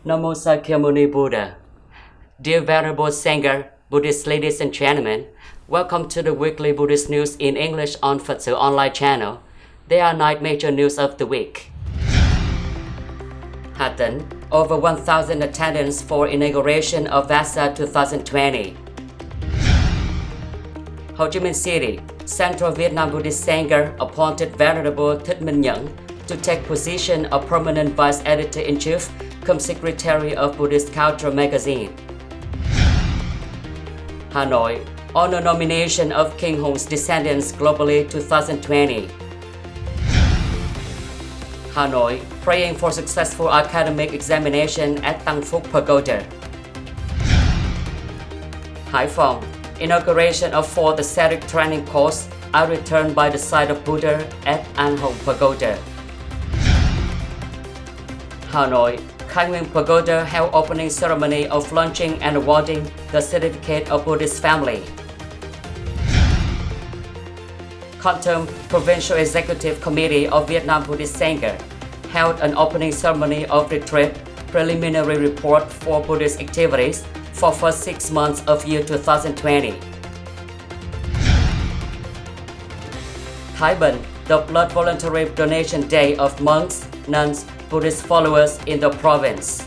Namo Sakyamuni Buddha. Dear Venerable Sangha, Buddhist ladies and gentlemen, welcome to the weekly Buddhist news in English on Phật online channel. There are 9 major news of the week. Hà Tĩnh, over 1,000 attendants for inauguration of VASSA 2020. Ho Chi Minh City, Central Vietnam Buddhist Sangha appointed Venerable THÍCH MINH to take position of permanent vice editor-in-chief, cum secretary of Buddhist Culture magazine. Hanoi, honor nomination of King Hong's descendants globally 2020. Hanoi, praying for successful academic examination at Tâng PAGODa. Haiphong, inauguration of 4th ascetic training course are returned by the side of Buddha at ANHONG Pagoda. Hanoi, Khai Nguyên Pagoda held opening ceremony of launching and awarding the certificate of Buddhist family. Kon Provincial Executive Committee of Vietnam Buddhist Sangha held an opening ceremony of retreat preliminary report for Buddhist activities for first 6 months of year 2020. Thái Bình, the blood voluntary donation day of monks, nuns, Buddhist followers in the province.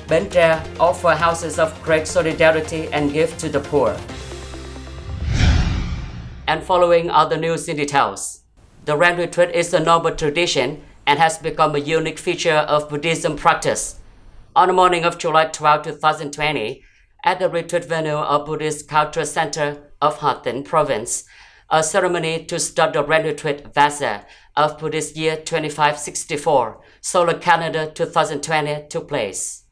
Bến Tre offer houses of great solidarity and gift to the poor. And following are the news in details. The Rain Retreat is a noble tradition and has become a unique feature of Buddhism practice. On the morning of July 12, 2020, at the retreat venue of Buddhist Cultural Center of Hà Tĩnh Province, a ceremony to start the Rain Retreat VASSA of Buddhist year 2564, Solar Calendar 2020 took place.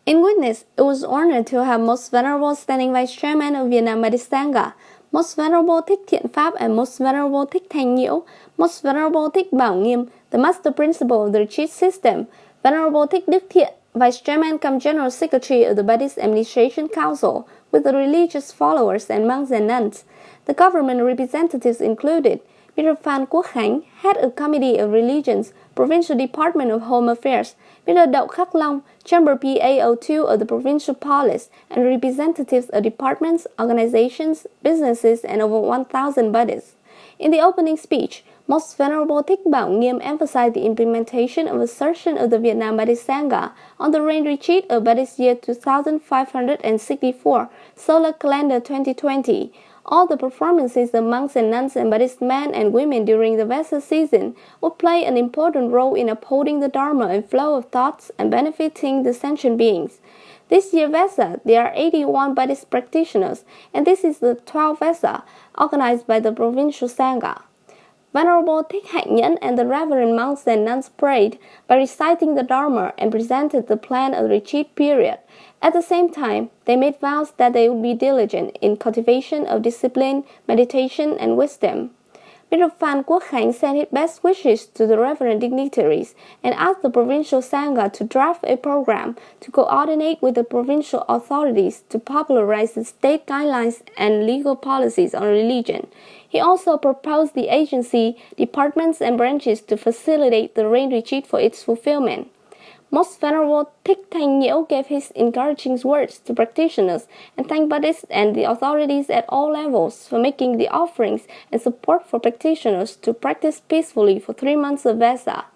In witness, it was honored to have Most Venerable Standing Vice Chairman of Vietnam Buddhist Sangha, Most Venerable Thích Thiện Pháp and Most Venerable Thích Thanh Nhiễu, Most Venerable Thích Bảo Nghiêm, the Master Principal of the Retreat System, Venerable Thích Đức Thiện, Vice Chairman cum General Secretary of the Buddhist Administration Council, with the religious followers and monks and nuns. The government representatives included Mr. Phan Quốc Khánh, Head of Committee of Religions, Provincial Department of Home Affairs, Mr. Đậu Khắc Long, Chamber PAO2 of the Provincial Police, and representatives of departments, organizations, businesses, and over 1,000 Buddhists. In the opening speech, Most Venerable Thích Bảo Nghiêm emphasized the implementation of assertion of the Vietnam Buddhist Sangha on the Rain Retreat of Buddhist year 2564, Solar Calendar 2020. All the performances of monks and nuns and Buddhist men and women during the VASSA season would play an important role in upholding the Dharma and flow of thoughts and benefiting the sentient beings. This year VASSA, there are 81 Buddhist practitioners, and this is the 12th VASSA organized by the Provincial Sangha. Venerable THÍCH HαϊκNhẫn and the reverend monks and nuns prayed by reciting the Dharma and presented the plan of the retreat period. At the same time, they made vows that they would be diligent in cultivation of discipline, meditation, and wisdom. Mr. Phan Quốc Khánh sent his best wishes to the reverend dignitaries and asked the Provincial Sangha to draft a program to coordinate with the provincial authorities to popularize the state guidelines and legal policies on religion. He also proposed the agency, departments, and branches to facilitate the Rain Retreat for its fulfillment. Most Venerable Thích Thanh Nhiễu gave his encouraging words to practitioners and thanked Buddhists and the authorities at all levels for making the offerings and support for practitioners to practice peacefully for 3 months of VASSA.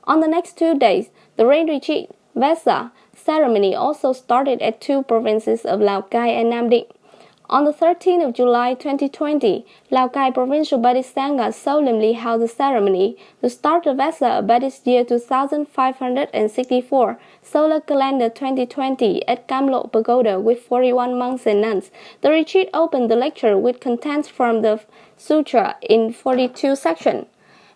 On the next 2 days, the Rain Retreat VASSA ceremony also started at 2 provinces of Lào Cai and Nam Định. On the 13th of July 2020, Lào Cai Provincial Buddhist Sangha solemnly held the ceremony to start the VASSA of Buddhist year 2564, Solar Calendar 2020 at Cam Lộ Pagoda with 41 monks and nuns. The retreat opened the lecture with contents from the Sutra in 42 sections.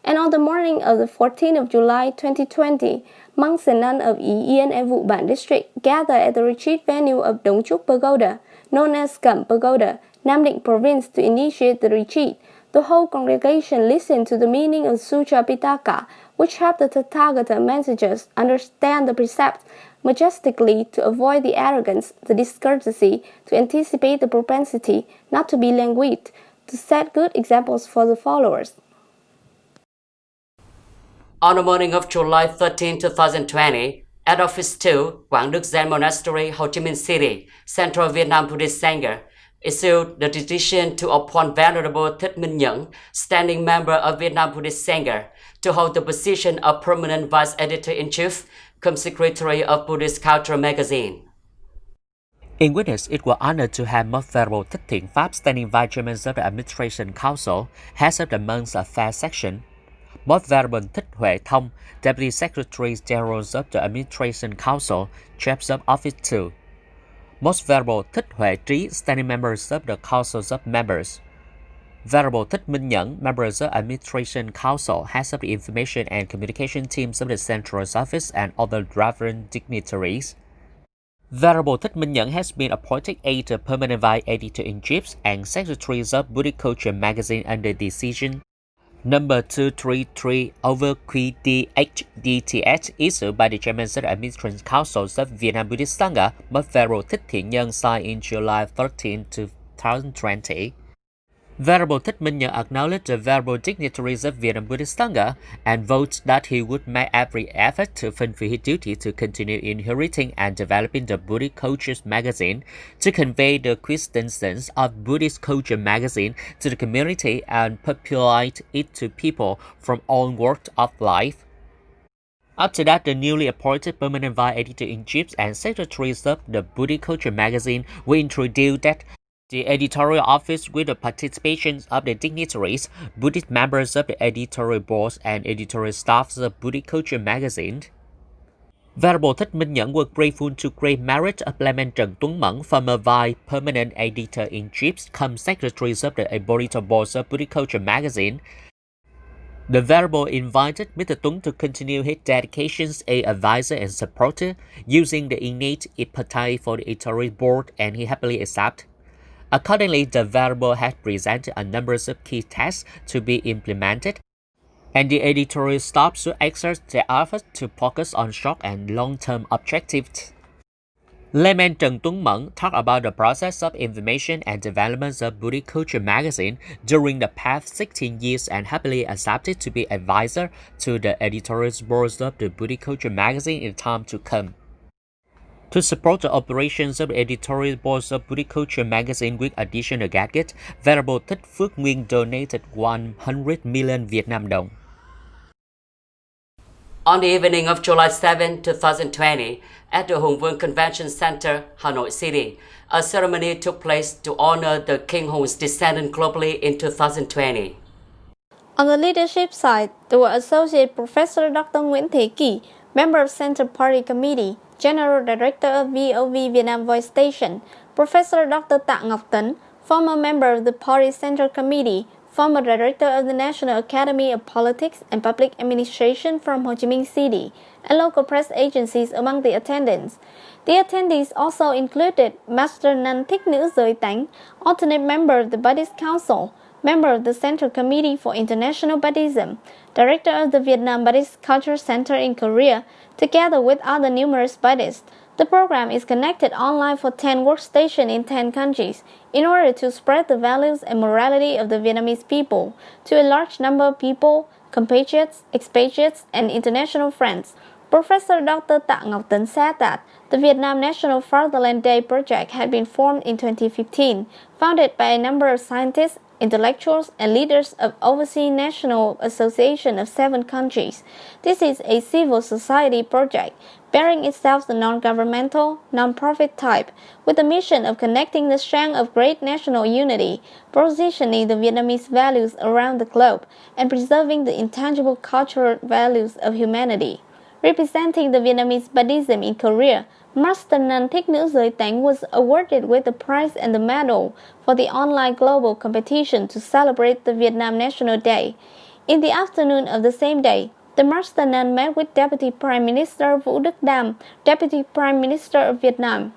And on the morning of the 14th of July 2020, monks and nuns of Ý Yên and Vụ Bản district gathered at the retreat venue of Đống Trúc Pagoda, known as Cẩm Pagoda, Nam Định Province, to initiate the retreat. The whole congregation listened to the meaning of Sutra Pitaka, which helped the Tathagata messengers understand the precepts majestically to avoid the arrogance, the discourtesy, to anticipate the propensity not to be languid, to set good examples for the followers. On the morning of July 13, 2020, at Office 2, Quảng Đức Zen Monastery, Ho Chi Minh City, Central Vietnam Buddhist Sangha, issued the decision to appoint Venerable THÍCH MINH, standing member of Vietnam Buddhist Sangha, to hold the position of permanent Vice Editor-in-Chief, Secretary of Buddhist Culture magazine. In witness, it was honored to have Most Venerable Thích Thiện Pháp, standing Vice Chairman of the Administration Council, Head of the Monks Affairs Section, Most Venerable Thích Huệ Thông, Deputy Secretary General of the Administration Council, Chief of Office 2, Most Venerable Thích Huệ Trí, standing members of the Council of Members, Venerable Thích Minh, members of the Administration Council, Heads of the Information and Communication Teams of the Central Office, and other relevant dignitaries. Venerable Thích Minh has been appointed as the permanent Vice Editor-in-Chief and Secretary of Buddhist Culture magazine under decision number 233/QDHDTH issued by the Chairman of the Administration Council of Vietnam Buddhist Sangha, Most Venerable Thích Thiện, signed in July 13, 2020. Venerable Thích Minh acknowledged the venerable dignitaries of Vietnam Buddhist Sangha and votes that he would make every effort to fulfill his duty to continue inheriting and developing the Buddhist Culture magazine, to convey the quintessence of Buddhist Culture magazine to the community and populate it to people from all walks of life. After that, the newly appointed permanent Vice Editor-in-Chief and Secretaries of the Buddhist Culture magazine will introduce that the editorial office, with the participation of the dignitaries, Buddhist members of the editorial boards, and editorial staffs of Buddhist Culture magazine. Venerable Thích Minh was grateful to great merit of Layman Trần Tuấn Mẫn, former Vice Permanent Editor-in-Chief, come Secretaries of the editorial boards of Buddhist Culture magazine. The Venerable invited Mr. Tuấn to continue his dedications as advisor and supporter, using the innate appetite for the editorial board, and he happily accepted. Accordingly, the Venerable has presented a number of key tasks to be implemented, and the editorial staff should exert their efforts to focus on short and long-term objectives. Layman Trần Tuấn Mẫn talked about the process of information and development of Buddhist Culture magazine during the past 16 years and happily accepted to be advisor to the editorial boards of the Buddhist Culture magazine in time to come. To support the operations of the editorial boards of Buddhist Culture magazine with additional gadgets, Venerable Thích Phước Nguyên donated 100 million Vietnam đồng. On the evening of July 7, 2020, at the Hùng Vương Convention Center, Hanoi City, a ceremony took place to honor the King whose descendant globally in 2020. On the leadership side, there were Associate Professor Dr. Nguyễn Thế Kỷ, member of Central Party Committee, General Director of VOV Vietnam Voice Station, Professor Dr. Tạ Ngọc Tấn, former member of the Party Central Committee, former Director of the National Academy of Politics and Public Administration from Ho Chi Minh City, and local press agencies among the attendants. The attendees also included Master Nun Thích Nữ Giới Tánh, alternate member of the Buddhist Council, member of the Central Committee for International Buddhism, director of the Vietnam Buddhist Culture Center in Korea, together with other numerous Buddhists. The program is connected online for 10 workstations in 10 countries in order to spread the values and morality of the Vietnamese people to a large number of people, compatriots, expatriates, and international friends. Professor Dr. Tạ Ngọc Tấn said that the Vietnam National Fatherland Day project had been formed in 2015, founded by a number of scientists, intellectuals, and leaders of overseas national association of 7 countries. This is a civil society project, bearing itself the non-governmental, non-profit type, with the mission of connecting the strength of great national unity, positioning the Vietnamese values around the globe, and preserving the intangible cultural values of humanity. Representing the Vietnamese Buddhism in Korea, Master Nun Thích Nữ Giới Tánh was awarded with the prize and the medal for the online global competition to celebrate the Vietnam National Day. In the afternoon of the same day, the Master Nun met with Deputy Prime Minister Vũ Đức Đam, Deputy Prime Minister of Vietnam.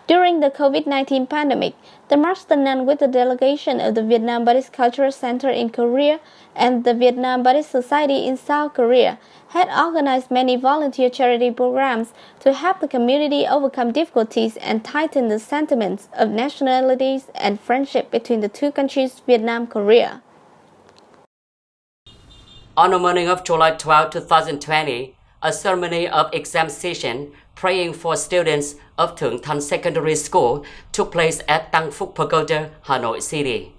During the COVID-19 pandemic, the Master Nun with the delegation of the Vietnam Buddhist Cultural Center in Korea and the Vietnam Buddhist Society in South Korea had organized many volunteer charity programs to help the community overcome difficulties and tighten the sentiments of nationalities and friendship between the two countries, Vietnam and Korea. On the morning of July 12, 2020, a ceremony of exam session praying for students of TṳNG Secondary School took place at TანგPhúc Pagoda, Hanoi City.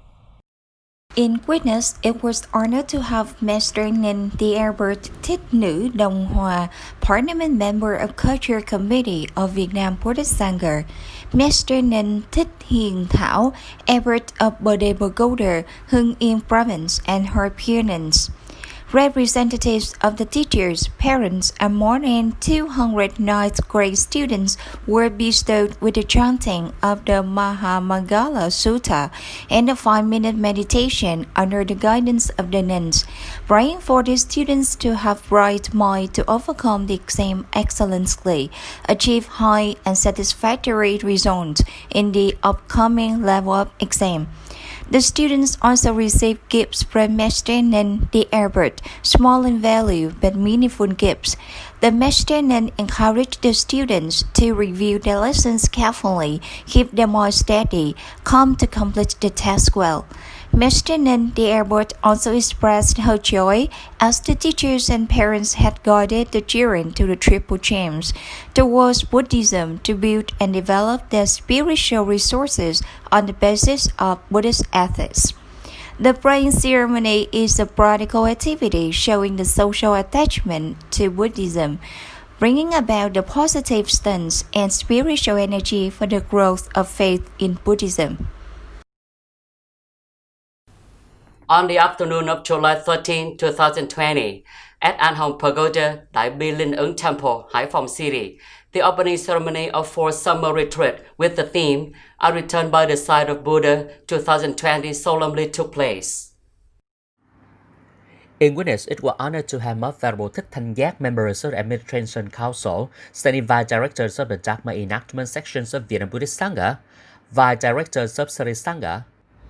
In witness, it was honored to have Master NHid the Albert Thích Nữ Đồng Hòa, Parliament Member of Culture Committee of Vietnam Buddhist Sangha, Master NHid Thích Hiền Thảo, Albert of Bode Pagoda, Hưng Yên Province, and her opponents. Representatives of the teachers, parents, and more than 200 ninth grade students were bestowed with the chanting of the Mahamangala Sutta and a 5-minute meditation under the guidance of the nuns, praying for the students to have right mind to overcome the exam excellently, achieve high and satisfactory results in the upcoming level of exam. The students also received gifts from Master NHid the Albert, small in value but meaningful gifts. The Master NHid encouraged the students to review their lessons carefully, keep them all steady, calm to complete the task well. Master NHid the Albert also expressed her joy as the teachers and parents had guided the children to the Triple Gems towards Buddhism to build and develop their spiritual resources on the basis of Buddhist ethics. The praying ceremony is a practical activity showing the social attachment to Buddhism, bringing about the positive stance and spiritual energy for the growth of faith in Buddhism. On the afternoon of July 13, 2020, at ANHong Pagoda, Đại Bi Linh Ứng Temple, Hải Phòng City, the opening ceremony of 4th summer retreat with the theme, A Return by the Side of Buddha 2020 solemnly took place. In witness, it was honored to have Most Venerable Thích Thanh Giác, members of the Administration Council, standing vice directors of the Dharma enactment sections of Vietnam Buddhist Sangha, vice directors of Sri Sangha,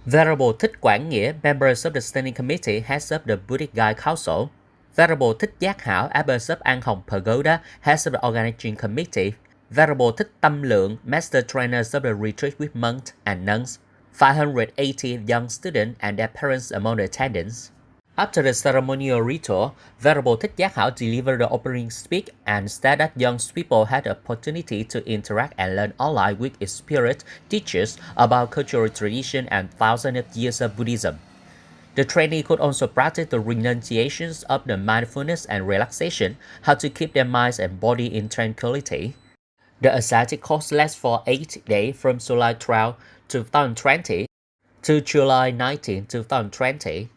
Venerable Thích Quảng Nghĩa, members of the Standing Committee, heads of the Buddhist Guide Council, Venerable Thích Giác Hảo, abbot of An Hồng Pagoda, heads of the Organizing Committee, Venerable Thích Tâm Lượng, master trainers of the retreat with monks and nuns, 580 young students and their parents among the attendants. After the ceremonial ritual, Venerable Thích Giác Hảo delivered the opening speech and said that young people had the opportunity to interact and learn online with experienced teachers about cultural tradition and thousands of years of Buddhism. The trainee could also practice the renunciations of the mindfulness and relaxation, how to keep their minds and body in tranquility. The ascetic course lasts for 8 days from July 12, 2020 to July 19, 2020.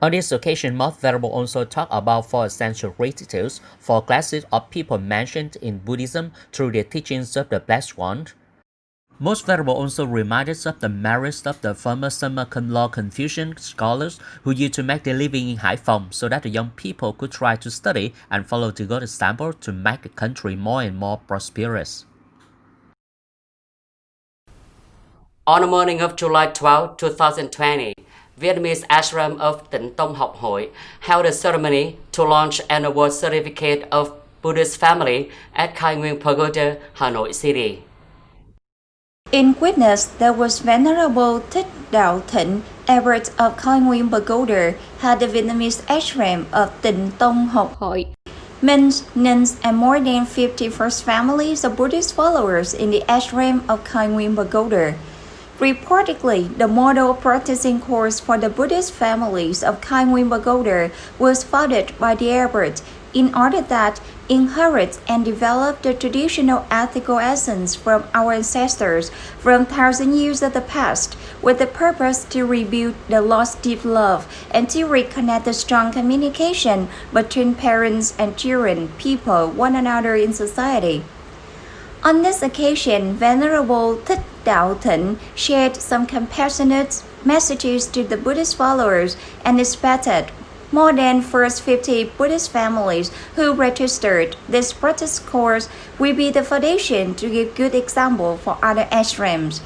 On this occasion, Most Venerable also talked about 4 essential gratitudes for classes of people mentioned in Buddhism through the teachings of the Blessed One. Most Venerable also reminded us of the merits of the former Summa Cum Law Confucian scholars who used to make their living in Hải Phòng so that the young people could try to study and follow the good example to make the country more and more prosperous. On the morning of July 12, 2020, Vietnamese ashram of TİNH Học Hội held a ceremony to launch an award certificate of Buddhist family at KHAI Pagoda, Hanoi City. In witness, there was Venerable Thích Đạo Thịnh, abbot of KHAI Pagoda, had the Vietnamese ashram of TİNH Học Hội. Minhs, nuns, and more than 50 first families of Buddhist followers in the ashram of KHAI Pagoda. Reportedly, the model practicing course for the Buddhist families of KHAI Pagoda was founded by the abbot in order that inherit and develop the traditional ethical essence from our ancestors from 1,000 years of the past, with the purpose to rebuild the lost deep love and to reconnect the strong communication between parents and children, people, one another in society. On this occasion, Venerable Thích Đạo Thịnh shared some compassionate messages to the Buddhist followers and expected more than first 50 Buddhist families who registered this practice course will be the foundation to give good example for other ashrams.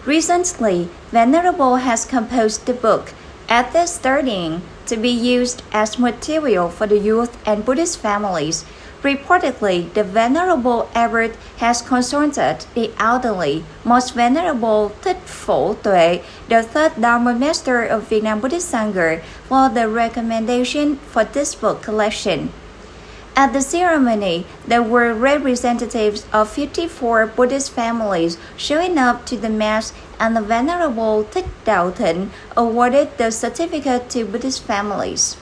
Recently, Venerable has composed the book At the Starting to be used as material for the youth and Buddhist families, Reportedly, the Venerable Abbot has consulted the elderly, Most Venerable Thích Phổ Tuệ, the third Dharma Master of Vietnam Buddhist Sangha, for the recommendation for this book collection. At the ceremony, there were representatives of 54 Buddhist families showing up to the Mass, and the Venerable Thích Đạo Thịnh awarded the certificate to Buddhist families.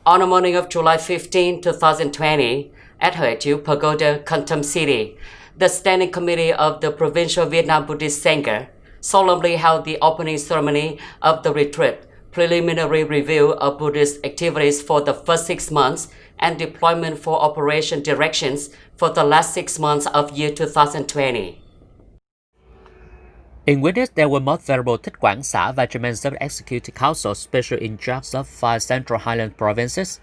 On the morning of July 15, 2020, at HeiNG Pagoda, Kon City, the Standing Committee of the Provincial Vietnam Buddhist Sangha solemnly held the opening ceremony of the retreat, preliminary review of Buddhist activities for the first 6 months, and deployment for operation directions for the last 6 months of year 2020. In witness, there were Most Venerable Thích Quảng Xá, Vice Chairman of the Executive Council, Special in charge of 5 Central Highland provinces,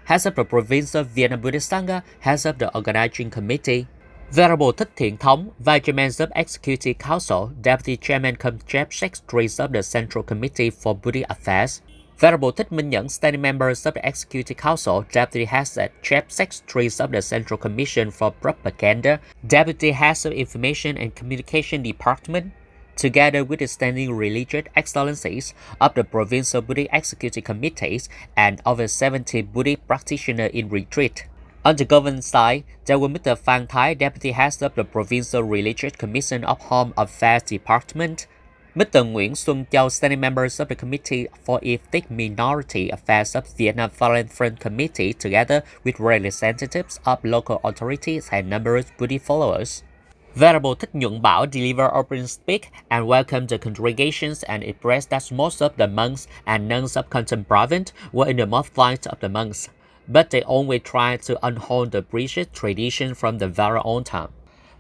Heads of the Provincial Vietnam Buddhist Sangha, Heads of the Organizing Committee, Venerable Thích Thiện Thống, Vice Chairman of Executive Council, Deputy Chairman cum Chief Secretaries of the Central Committee for Buddhist Affairs, Venerable Thích Minh Nhẫn, Standing Members of the Executive Council, Deputy Heads and Chief Secretaries of the Central Commission for Propaganda, Deputy Heads of Information and Communication Department, together with the standing religious excellencies of the Provincial Buddhist Executive Committees and over 70 Buddhist practitioners in retreat. On the government side, there were Mr. Phan Thái, Deputy Head of the Provincial Religious Commission of Home Affairs Department, Mr. Nguyễn Xuân Châu, Standing Members of the Committee for Ethnic Minority Affairs of Vietnam Foreign Front Committee, together with representatives of local authorities and numerous Buddhist followers. Venerable Thích Nhuận Bảo delivered opening speech and welcomed the congregations and expressed that most of the monks and nuns of Kon Tum province were in the most flight of the monks, but they always tried to uphold the British tradition from the very old time.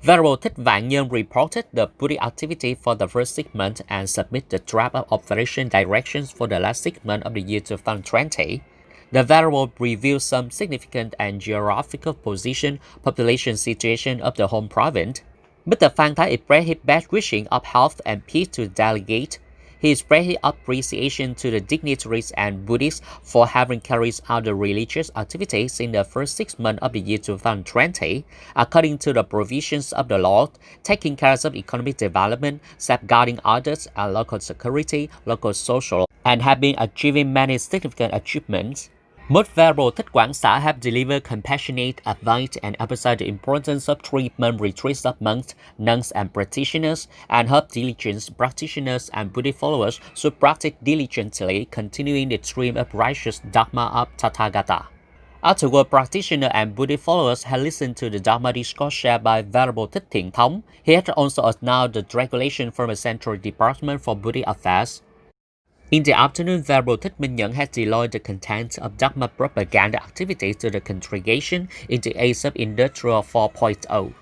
Venerable Thích Vạn Nhân reported the Buddhist activity for the first 6 months and submitted the draft of operation directions for the last 6 months of the year 2020. The Venerable revealed some significant and geographical position, population situation of the home province. Mr. Phan Thái expressed his best wishing of health and peace to the delegate. He expressed his appreciation to the dignitaries and Buddhists for having carried out the religious activities in the first 6 months of the year 2020, according to the provisions of the law, taking care of economic development, safeguarding others and local security, local social, and have been achieving many significant achievements. Most Venerable Thích Quảng Xá have delivered compassionate advice and emphasized the importance of 3-month retreats of monks, nuns, and practitioners, and help diligent practitioners and Buddhist followers should practice diligently, continuing the stream of righteous Dharma of Tathagata. Afterward, practitioners and Buddhist followers had listened to the Dharma discourse shared by Venerable Thích Thiện Thống. He had also announced the regulation from the Central Department for Buddhist Affairs. In the afternoon, Venerable Thích Minh Nhẫn had deployed the content of Dharma propaganda activities to the congregation in the age of Industrial 4.0.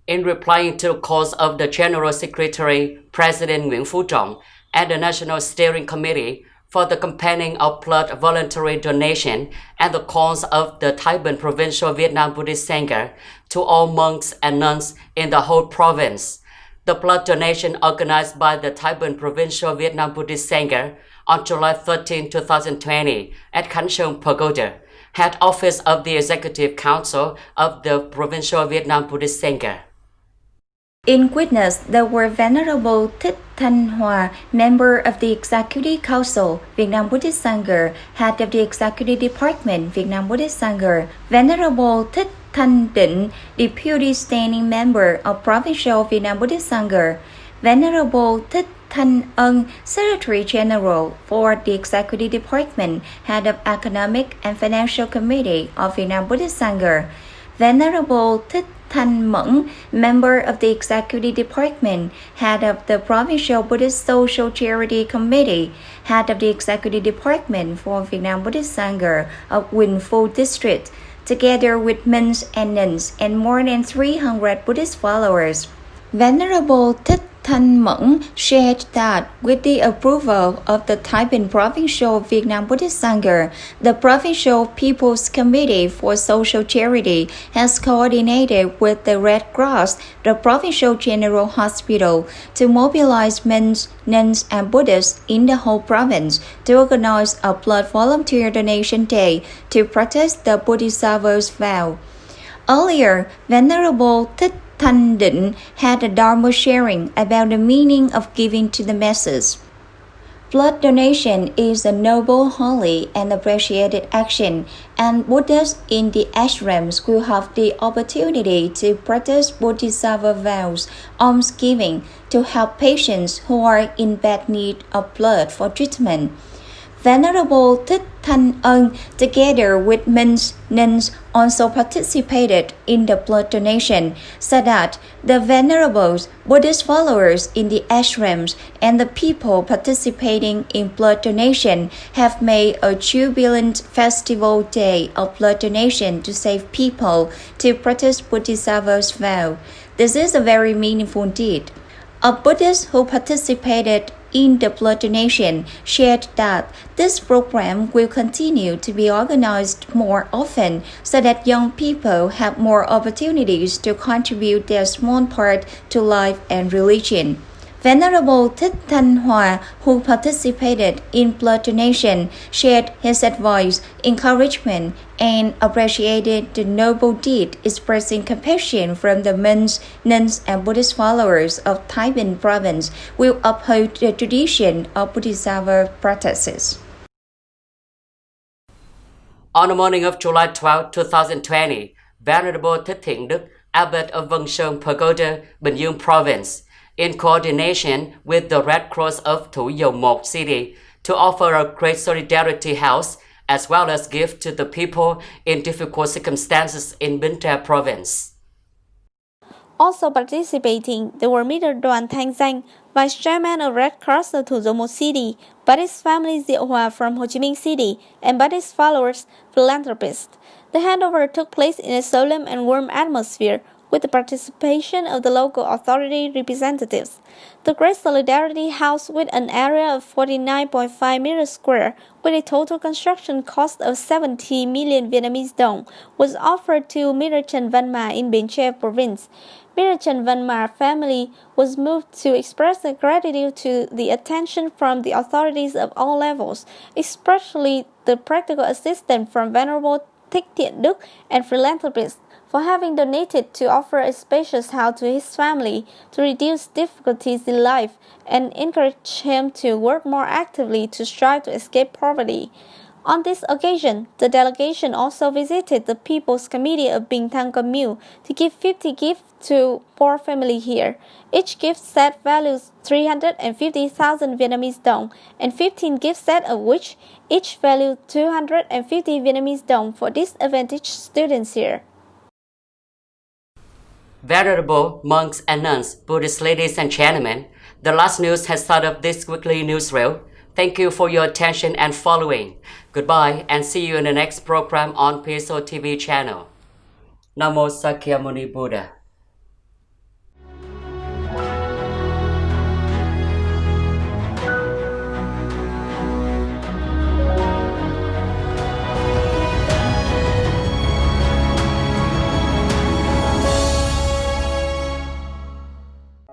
In replying to calls of the General Secretary, President Nguyễn Phú Trọng, and the National Steering Committee for the campaigning of blood voluntary donation and the calls of the Thái Bình Provincial Vietnam Buddhist Sangha to all monks and nuns in the whole province, the blood donation organized by the Thái Bình Provincial Vietnam Buddhist Sangha on July 13, 2020 at HeiNG Pagoda, head office of the Executive Council of the Provincial Vietnam Buddhist Sangha. In witness, there were Venerable Thích Thanh Hòa, member of the Executive Council, Vietnam Buddhist Sangha, head of the Executive Department, Vietnam Buddhist Sangha, Venerable Thích Thanh Định, Deputy Standing Member of Provincial Vietnam Buddhist Sangha, Venerable Thích Thanh Ân, Secretary General for the Executive Department, Head of Economic and Financial Committee of Vietnam Buddhist Sangha, Venerable Thích Thanh Mẫn, Member of the Executive Department, Head of the Provincial Buddhist Social Charity Committee, Head of the Executive Department for Vietnam Buddhist Sangha of Vinh Phu District, together with MINH and nuns and more than 300 Buddhist followers. Venerable THÍCH shared that with the approval of the Thái Bình Provincial Vietnam Buddhist Sangha, the Provincial People's Committee for Social Charity has coordinated with the Red Cross, the Provincial General Hospital, to mobilize monks, nuns, and Buddhists in the whole province to organize a blood volunteer donation day to protest the Bodhisattva's vow. Earlier, Venerable THÍCH had a Dharma sharing about the meaning of giving to the masses. Blood donation is a noble, holy, and appreciated action, and Buddhists in the ashrams will have the opportunity to practice Bodhisattva vows, almsgiving, to help patients who are in bad need of blood for treatment. Venerable THÍCH, together with monks, nuns, also participated in the blood donation, so that the venerables, Buddhist followers in the ashrams, and the people participating in blood donation have made a jubilant festival day of blood donation to save people to practice Bodhisattva's vow. This is a very meaningful deed. A Buddhist who participated in the blood donation shared that this program will continue to be organized more often so that young people have more opportunities to contribute their small part to life and religion. Venerable THÍCH, who participated in blood donation, shared his advice, encouragement, and appreciated the noble deed, expressing compassion from the monks, nuns, and Buddhist followers of Thái Bình province will uphold the tradition of Bodhisattva practices. On the morning of July 12, 2020, Venerable THÍCH, Abbot of Vân Sơn Pagoda, BUDDHIST province, in coordination with the Red Cross of Thủ Dầu Một city, to offer a great solidarity house as well as gift to the people in difficult circumstances in BUDDHIST province. Also participating, there were Mr. Đoàn Thanh Danh, Vice Chairman of Red Cross of Thủ Dầu Một City, Buddhist family Diệu Hòa from Ho Chi Minh City, and Buddhist followers, philanthropists. The handover took place in a solemn and warm atmosphere, with the participation of the local authority representatives. The Great Solidarity House, with an area of 49.5 meters square, with a total construction cost of 70 million Vietnamese dong, was offered to Mr. Trần Văn Mà in Bến Tre province. Mr. Trần Văn Mà family was moved to express their gratitude to the attention from the authorities of all levels, especially the practical assistance from Venerable THÍCH and philanthropists, for having donated to offer a spacious house to his family to reduce difficulties in life and encourage him to work more actively to strive to escape poverty. On this occasion, the delegation also visited the People's Committee of Bình Thăng Commune to give 50 gifts to poor family here. Each gift set values 350,000 Vietnamese dong, and 15 gift set of which each value 250 Vietnamese dong for disadvantaged students here. Venerable monks and nuns, Buddhist ladies and gentlemen, the last news has started this weekly newsreel. Thank you for your attention and following. Goodbye and see you in the next program on psotv channel. Namo Sakyamuni Buddha.